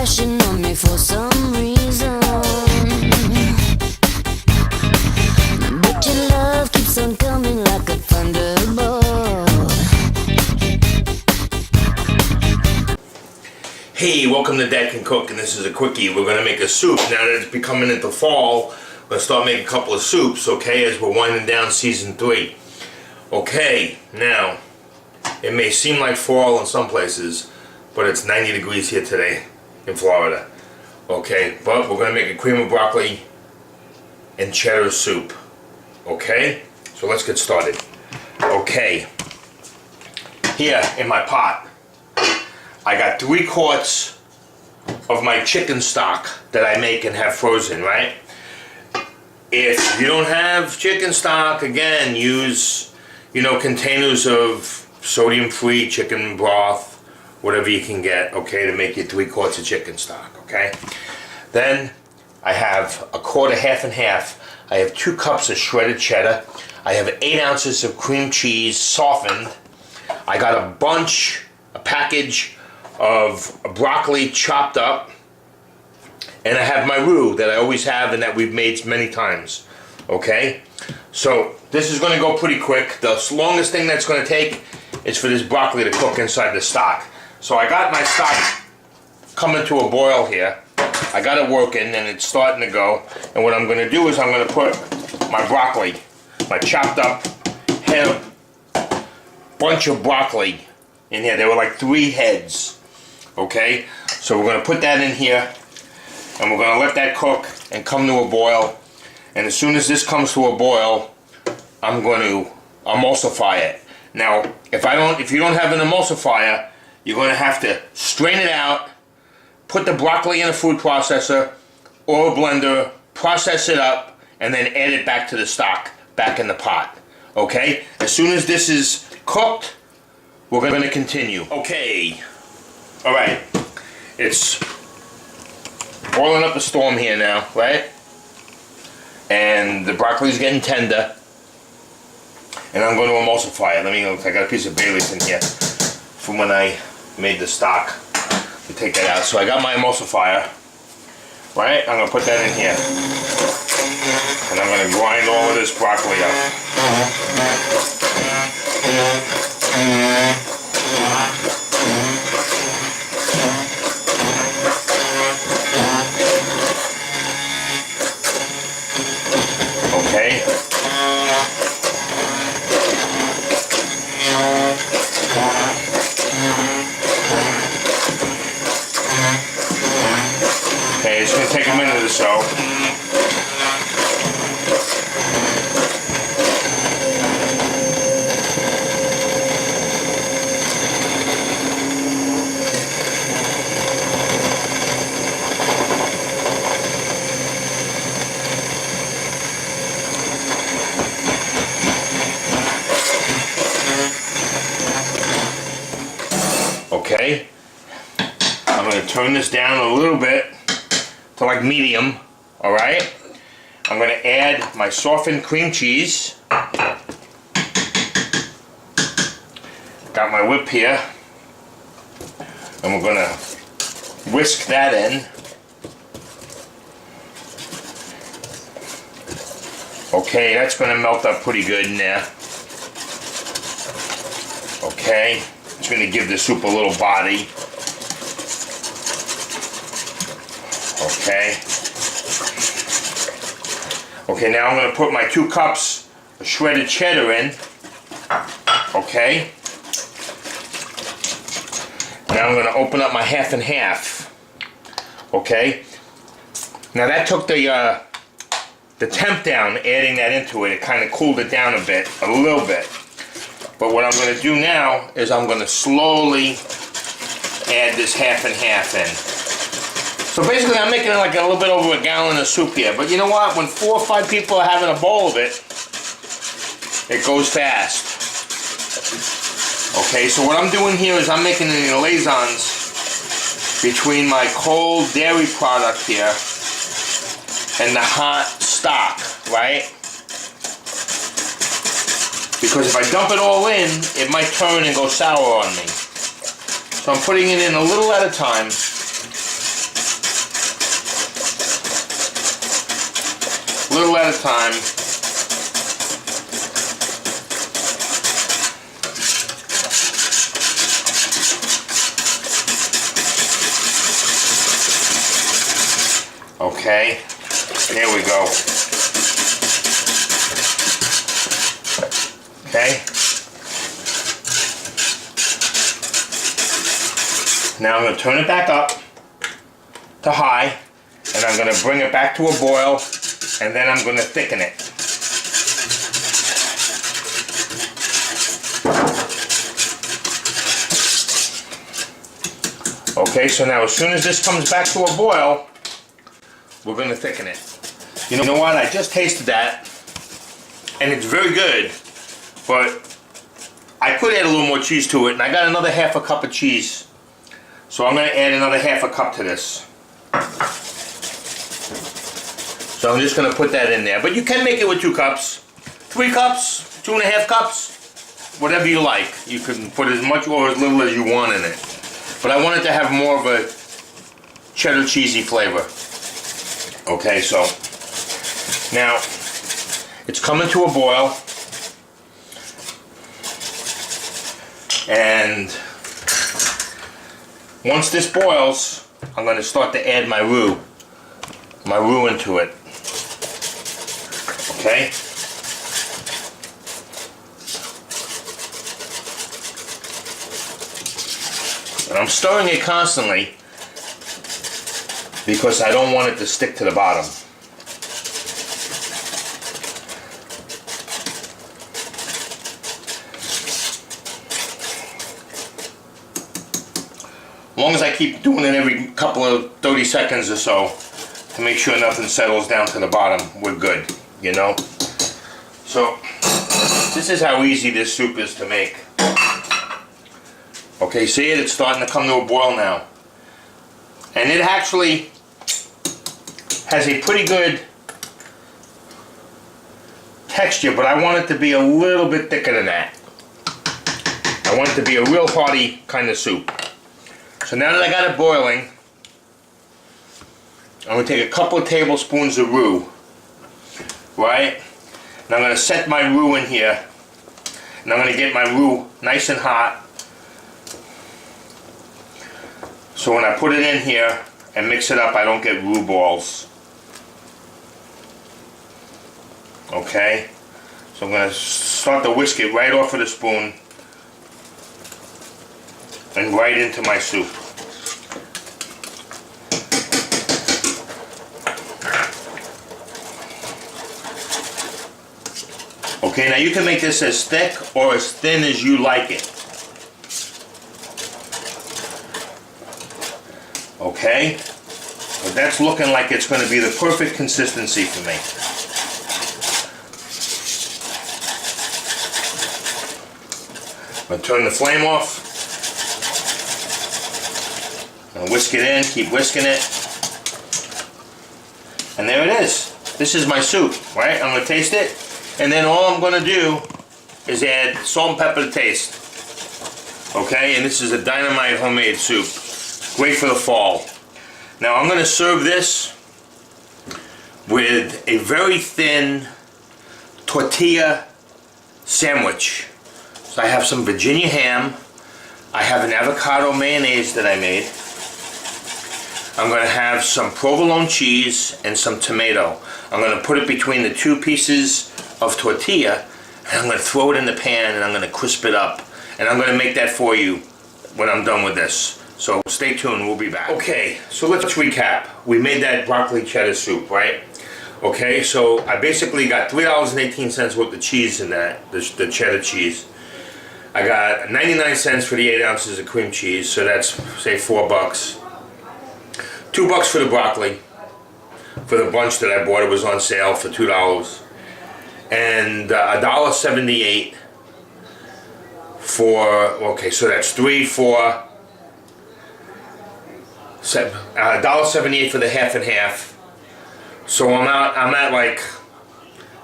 crushing on me for some reason. But your love keeps on coming like a thunderbolt. Hey, welcome to Dad Can Cook, and this is a quickie. We're gonna make a soup. Now that it's becoming into fall, we're gonna start making a couple of soups, okay, as we're winding down season 3. Okay, now, it may seem like fall in some places, but it's 90 degrees here today in Florida. Okay, but we're gonna make a cream of broccoli and cheddar soup. Okay, so let's get started. Okay, here in my pot, I got 3 quarts of my chicken stock that I make and have frozen, right? If you don't have chicken stock, again, use, containers of sodium-free chicken broth, whatever you can get, okay, to make your 3 quarts of chicken stock, okay? Then I have a quarter, half and half. I have 2 cups of shredded cheddar. I have 8 ounces of cream cheese softened. I got a package of broccoli chopped up, and I have my roux that I always have and that we've made many times. Okay, so this is going to go pretty quick. The longest thing that's going to take is for this broccoli to cook inside the stock. So I got my stock coming to a boil here. I got it working and it's starting to go, and what I'm going to do is I'm going to put my broccoli, my chopped up head, bunch of broccoli in here. There were like 3 heads. Okay, so we're going to put that in here, and we're going to let that cook and come to a boil. And as soon as this comes to a boil, I'm going to emulsify it. Now, if you don't have an emulsifier, you're going to have to strain it out, put the broccoli in a food processor or a blender, process it up, and then add it back to the stock, back in the pot. Okay, as soon as this is cooked, we're going to continue. Okay. Alright, it's boiling up a storm here now, right? And the broccoli's getting tender. And I'm going to emulsify it. I got a piece of Bailey's in here from when I made the stock. To take that out. So I got my emulsifier, right? I'm going to put that in here. And I'm going to grind all of this broccoli up. Okay. Okay, it's going to take a minute or so. Okay, I'm going to turn this down a little bit to like medium, alright? I'm going to add my softened cream cheese. Got my whip here, and we're going to whisk that in. Okay, that's going to melt up pretty good in there. Okay. It's going to give the soup a little body. Okay. Okay, now I'm going to put my 2 cups of shredded cheddar in. Okay. Now I'm going to open up my half and half. Okay. Now that took the temp down, adding that into it. It kind of cooled it down a little bit. But what I'm going to do now is I'm going to slowly add this half and half in. So basically I'm making like a little bit over a gallon of soup here. But you know what? When 4 or 5 people are having a bowl of it, it goes fast. Okay, so what I'm doing here is I'm making the liaisons between my cold dairy product here and the hot stock, right? Because if I dump it all in, it might turn and go sour on me. So I'm putting it in a little at a time. little at a time. Okay, there we go. Okay. Now I'm going to turn it back up to high, and I'm going to bring it back to a boil, and then I'm going to thicken it. Okay, so now as soon as this comes back to a boil, we're going to thicken it. You know what? I just tasted that, and it's very good, but I could add a little more cheese to it, and I got another half a cup of cheese. So I'm going to add another half a cup to this. So I'm just going to put that in there. But you can make it with 2 cups, 3 cups, 2.5 cups, whatever you like. You can put as much or as little as you want in it. But I want it to have more of a cheddar cheesy flavor. Okay, so now it's coming to a boil. And once this boils, I'm going to start to add my roux into it. Okay? And I'm stirring it constantly because I don't want it to stick to the bottom. As long as I keep doing it every couple of 30 seconds or so to make sure nothing settles down to the bottom, we're good, you know? So, this is how easy this soup is to make. Okay, see it? It's starting to come to a boil now. And it actually has a pretty good texture, but I want it to be a little bit thicker than that. I want it to be a real hearty kind of soup. So now that I got it boiling, I'm going to take a couple of tablespoons of roux, right? And I'm going to set my roux in here, and I'm going to get my roux nice and hot. So when I put it in here and mix it up, I don't get roux balls. Okay? So I'm going to start to whisk it right off of the spoon and right into my soup. Okay, now you can make this as thick or as thin as you like it. Okay? But that's looking like it's going to be the perfect consistency for me. I'm going to turn the flame off. I'm going to whisk it in, keep whisking it. And there it is. This is my soup, right? I'm going to taste it. And then all I'm going to do is add salt and pepper to taste. Okay? And this is a dynamite homemade soup. Great for the fall. Now I'm going to serve this with a very thin tortilla sandwich. So I have some Virginia ham. I have an avocado mayonnaise that I made. I'm going to have some provolone cheese and some tomato. I'm going to put it between the 2 pieces of tortilla, and I'm going to throw it in the pan, and I'm going to crisp it up. And I'm going to make that for you when I'm done with this. So stay tuned, we'll be back. Okay, so let's recap. We made that broccoli cheddar soup, right? Okay, so I basically got $3.18 worth of cheese in that, the cheddar cheese. I got 99 cents for the 8 ounces of cream cheese, so that's, say, $4. $2 for the broccoli. For the bunch that I bought, it was on sale for $2. And $1.78 for, okay, so that's 3, 4, $1.78 for the half and half. So I'm at like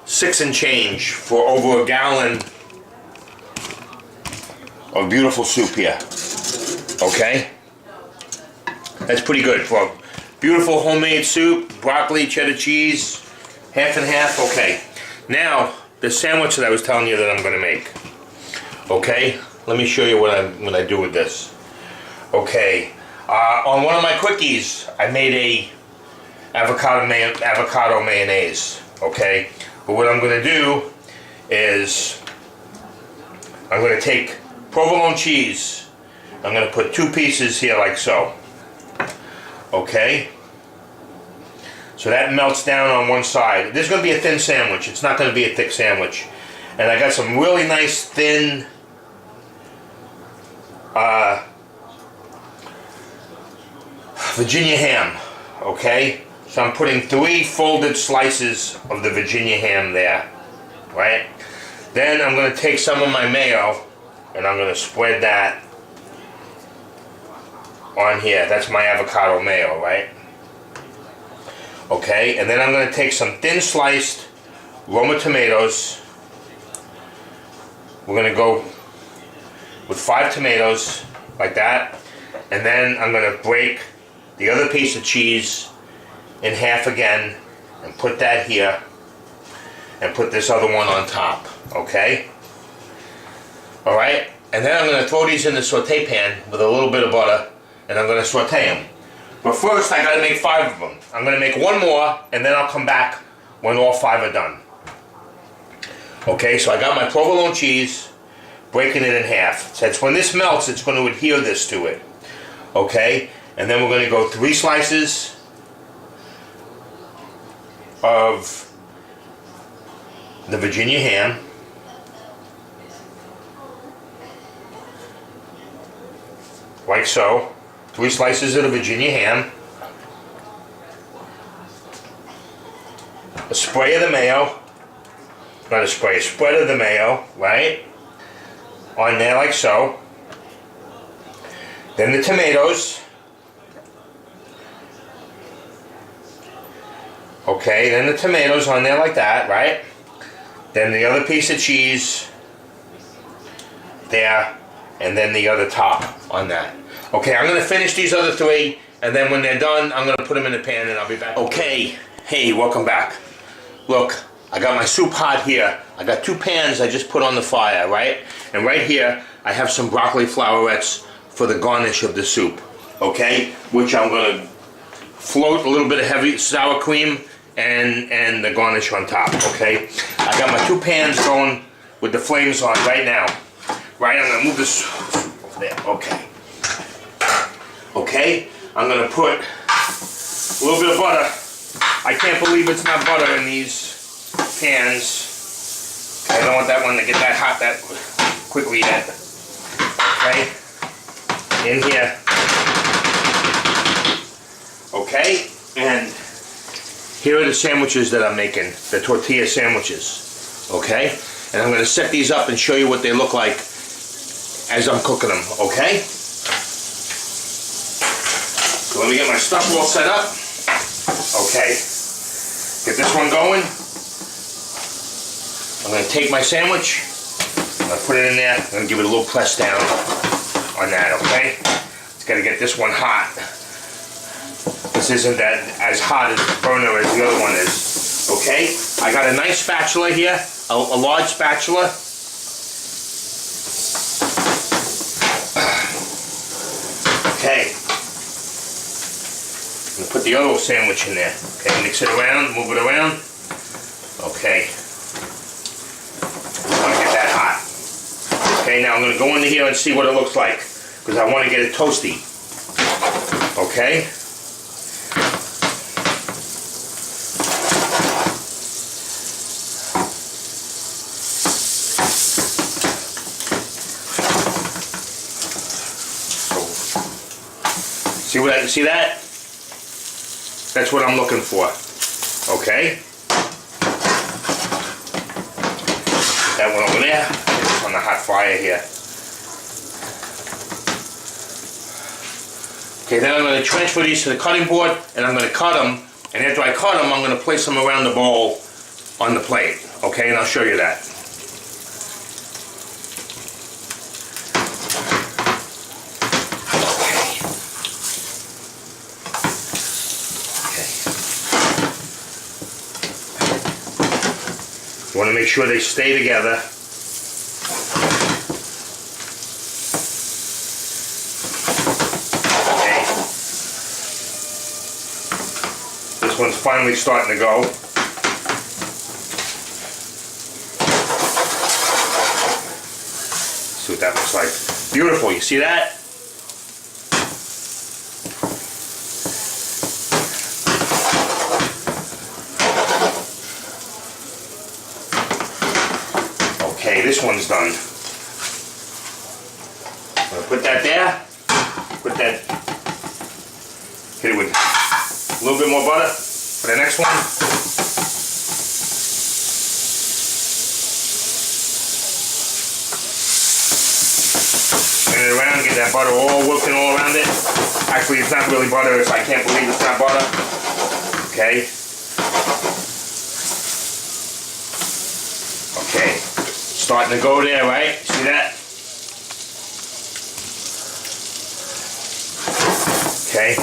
6 and change for over a gallon of beautiful soup here. Okay? That's pretty good for beautiful homemade soup, broccoli, cheddar cheese, Half and half, okay. Now, the sandwich that I was telling you that I'm gonna make. Okay, let me show you what I do with this. Okay, on one of my quickies, I made a avocado mayonnaise. Okay, but what I'm gonna do is I'm gonna take provolone cheese. I'm gonna put 2 pieces here like so. Okay, so that melts down on one side. This is gonna be a thin sandwich. It's not gonna be a thick sandwich. And I got some really nice thin Virginia ham. Okay, so I'm putting 3 folded slices of the Virginia ham there, right? Then I'm gonna take some of my mayo and I'm gonna spread that on here. That's my avocado mayo, right? Okay, and then I'm going to take some thin sliced Roma tomatoes. We're going to go with 5 tomatoes like that, and then I'm going to break the other piece of cheese in half again and put that here and put this other one on top. Okay, all right, and then I'm going to throw these in the saute pan with a little bit of butter, and I'm going to saute them. But first, I got to make 5 of them. I'm going to make 1 more, and then I'll come back when all 5 are done. Okay, so I got my provolone cheese, breaking it in half. So when this melts, it's going to adhere this to it. Okay, and then we're going to go 3 slices of the Virginia ham. Like so. 3 slices of the Virginia ham. A spray of the mayo. Not a spray, a spread of the mayo, right? On there like so. Then the tomatoes. Okay, then the tomatoes on there like that, right? Then the other piece of cheese there, and then the other top on that. Okay, I'm going to finish these other 3, and then when they're done, I'm going to put them in the pan and I'll be back. Okay, hey, welcome back. Look, I got my soup hot here. I got 2 pans I just put on the fire, right? And right here, I have some broccoli flowerets for the garnish of the soup, okay? Which I'm going to float a little bit of heavy sour cream and the garnish on top, okay? I got my 2 pans going with the flames on right now. Right, I'm going to move this over there, okay. Okay, I'm going to put a little bit of butter. I can't believe it's not butter in these pans. I don't want that one to get that hot that quickly yet. Okay, in here. Okay, and here are the sandwiches that I'm making, the tortilla sandwiches. Okay, and I'm going to set these up and show you what they look like as I'm cooking them. Okay. So let me get my stuff all set up. Okay, get this one going. I'm going to take my sandwich, I'm going to put it in there, I'm going to give it a little press down on that, okay? It's got to get this one hot. This isn't that as hot as the burner as the other one is, okay? I got a nice spatula here, a large spatula. Okay. I'm going to put the other sandwich in there. Okay, mix it around, move it around. Okay. I want to get that hot. Okay, now I'm going to go into here and see what it looks like, because I want to get it toasty. Okay. See that? That's what I'm looking for. Okay? Put that one over there. It's on the hot fire here. Okay, then I'm going to transfer these to the cutting board and I'm going to cut them. And after I cut them, I'm going to place them around the bowl on the plate. Okay, and I'll show you that. You want to make sure they stay together. Okay. This one's finally starting to go. See what that looks like. Beautiful, you see that? Okay, this one's done. I'm gonna put that there. Put that, hit it with a little bit more butter for the next one. Spin it around, get that butter all working all around it. Actually, it's not really butter, I can't believe it's not butter. Okay. Okay. Starting to go there, right? See that? Okay.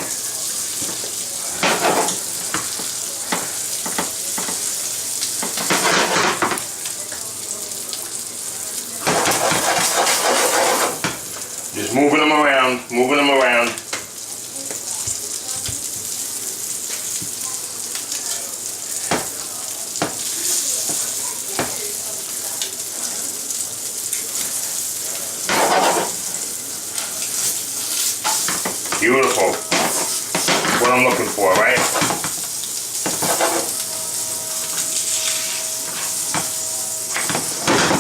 Just moving them around, moving them around. Beautiful. What I'm looking for, right?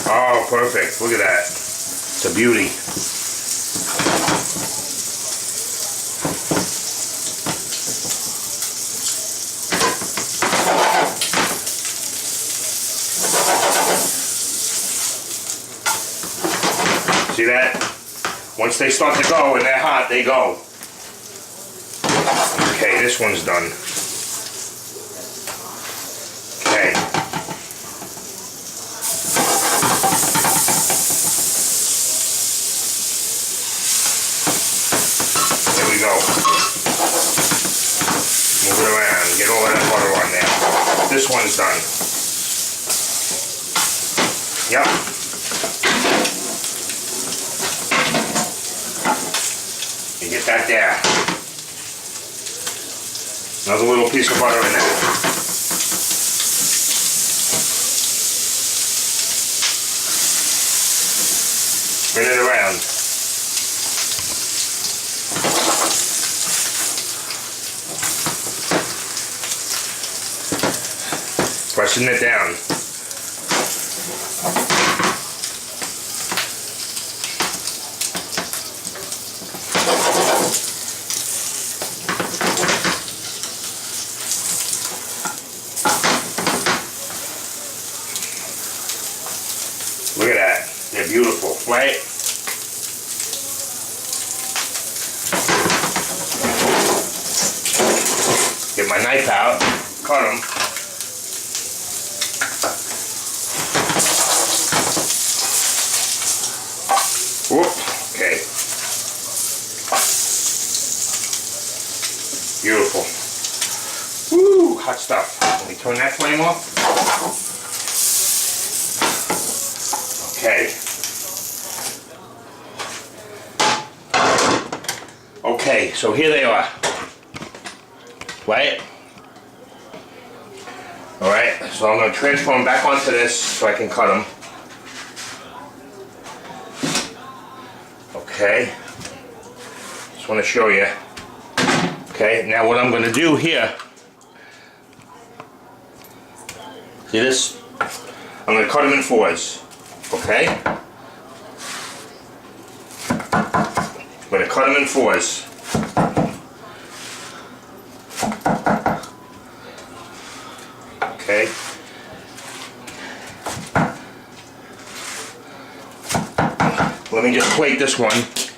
Oh, perfect. Look at that. It's a beauty. See that? Once they start to go and they're hot, they go. Okay, this one's done. Okay. There we go. Move it around, get all of that butter on there. This one's done. Yep. You get that there. Another little piece of butter in there. Spin it around. Pressing it down. Look at that. They're beautiful, right? Get my knife out, cut them. Whoop, okay. Beautiful. Woo, hot stuff. Let me turn that flame off. Okay. Okay, so here they are. Right? Alright, so I'm going to transfer them back onto this so I can cut them. Okay. Just want to show you. Okay, now what I'm going to do here. See this? I'm going to cut them in fours. Okay? I'm going to cut them in fours. Okay? Let me just plate this one,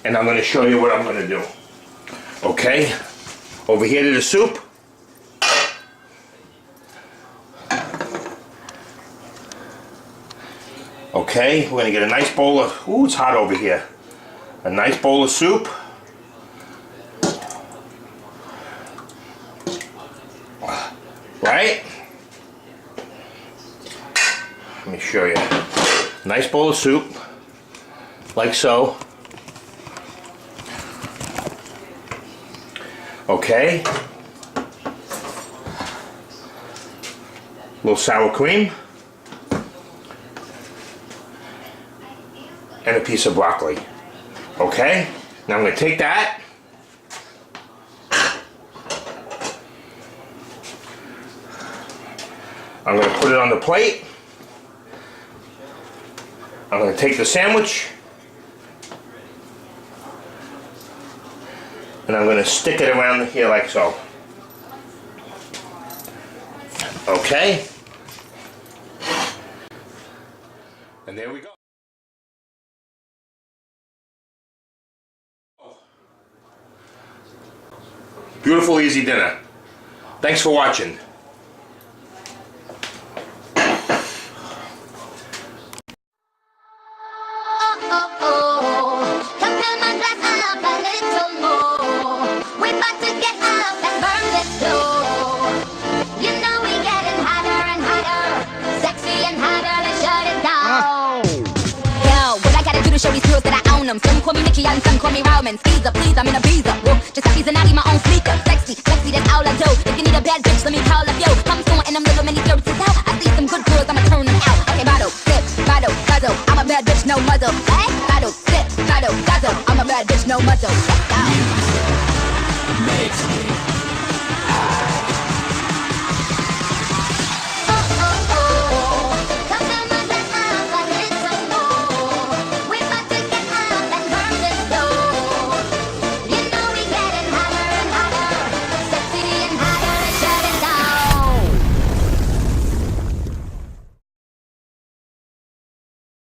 and I'm going to show you what I'm going to do. Okay? Over here to the soup. Okay, we're going to get a nice bowl of, ooh, it's hot over here. A nice bowl of soup. Right? Let me show you. Nice bowl of soup, like so. Okay. A little sour cream. And a piece of broccoli. Okay? Now I'm going to take that. I'm going to put it on the plate. I'm going to take the sandwich. And I'm going to stick it around here like so. Okay? And there we go. Beautiful, easy dinner. Thanks for watching. Show these girls that I own them. Some call me Nikki and some call me Roman. Caesar, please, I'm in a visa. Whoa, just happy and my own speaker. Sexy, sexy, that's all I do. If you need a bad bitch, let me call up yo. Come soon and I'm living many services out. I see some good girls, I'ma turn them out. Okay, bottle, sip, bottle, guzzle. I'm a bad bitch, no muzzle. Hey, bottle, sip, bottle, guzzle. I'm a bad bitch, no muzzle. Let's go. Makes me